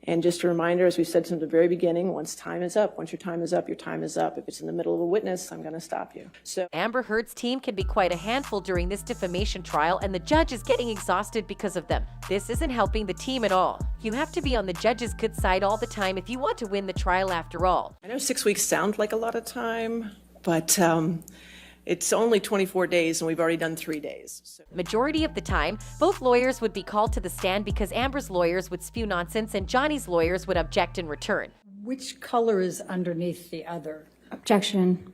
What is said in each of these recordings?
And just a reminder, as we said from the very beginning, once time is up, once your time is up, your time is up. If it's in the middle of a witness, I'm going to stop you. So Amber Heard's team can be quite a handful during this defamation trial, and the judge is getting exhausted because of them. This isn't helping the team at all. You have to be on the judge's good side all the time if you want to win the trial after all. I know 6 weeks sound like a lot of time, but it's only 24 days, and we've already done 3 days. So. Majority of the time, both lawyers would be called to the stand because Amber's lawyers would spew nonsense and Johnny's lawyers would object in return. Which color is underneath the other? Objection.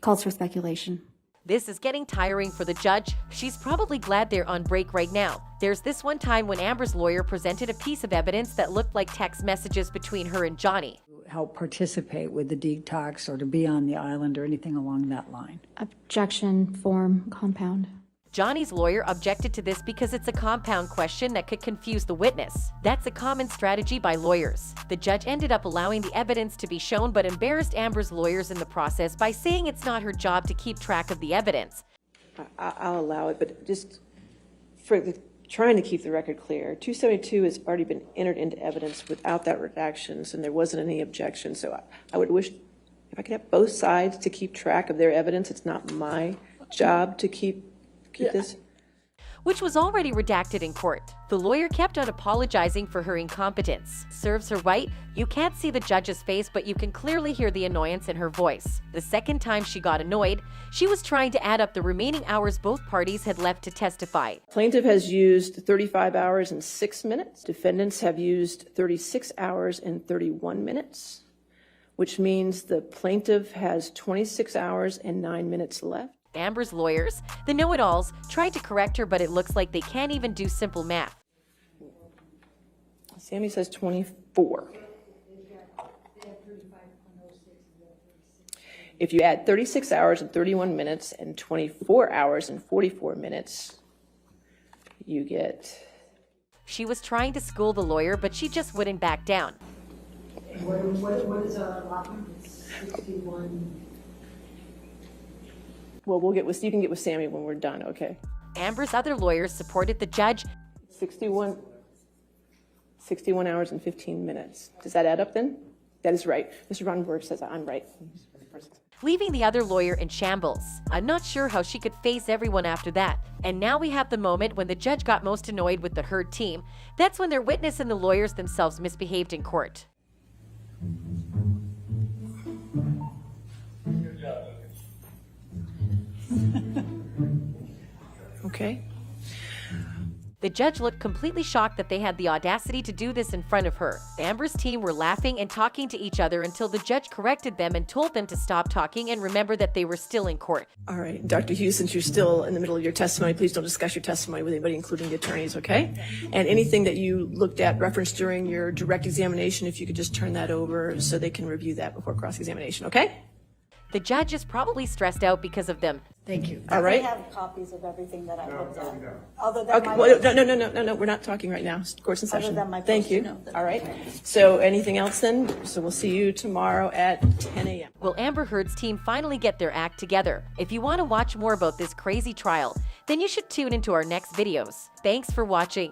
Calls for speculation. This is getting tiring for the judge. She's probably glad they're on break right now. There's this one time when Amber's lawyer presented a piece of evidence that looked like text messages between her and Johnny. Help participate with the detox or to be on the island or anything along that line. Objection. Form. Compound. Johnny's lawyer objected to this because it's a compound question that could confuse the witness. That's a common strategy by lawyers. The judge ended up allowing the evidence to be shown but embarrassed Amber's lawyers in the process by saying it's not her job to keep track of the evidence. I'll allow it, but just for trying to keep the record clear, 272 has already been entered into evidence without that redactions, and there wasn't any objection. So I would wish if I could have both sides to keep track of their evidence. It's not my job to keep this. Which was already redacted in court. The lawyer kept on apologizing for her incompetence. Serves her right. You can't see the judge's face, but you can clearly hear the annoyance in her voice. The second time she got annoyed, she was trying to add up the remaining hours both parties had left to testify. Plaintiff has used 35 hours and 6 minutes. Defendants have used 36 hours and 31 minutes, which means the plaintiff has 26 hours and 9 minutes left. Amber's lawyers, the know-it-alls, tried to correct her, but it looks like they can't even do simple math. Sammy says 24. If you add 36 hours and 31 minutes and 24 hours and 44 minutes, you get... She was trying to school the lawyer, but she just wouldn't back down. What is our allotment? 61. Well, you can get with Sammy when we're done, okay? Amber's other lawyers supported the judge. 61 hours and 15 minutes. Does that add up then? That is right. Mr. Ronenberg says I'm right. Leaving the other lawyer in shambles. I'm not sure how she could face everyone after that. And now we have the moment when the judge got most annoyed with the Heard team. That's when their witness and the lawyers themselves misbehaved in court. Okay. The judge looked completely shocked that they had the audacity to do this in front of her. Amber's team were laughing and talking to each other until the judge corrected them and told them to stop talking and remember that they were still in court. All right, Dr. Hughes, since you're still in the middle of your testimony, please don't discuss your testimony with anybody, including the attorneys, okay? And anything that you looked at, referenced during your direct examination, if you could just turn that over so they can review that before cross-examination, okay? The judge is probably stressed out because of them. Thank you. All right? I have copies of everything that I looked at. Other than Okay, my well, no, we're not talking right now. Court's in session. than my Thank you. post-it note. All right. So anything else then? So we'll see you tomorrow at 10 a.m. Will Amber Heard's team finally get their act together? If you want to watch more about this crazy trial, then you should tune into our next videos. Thanks for watching.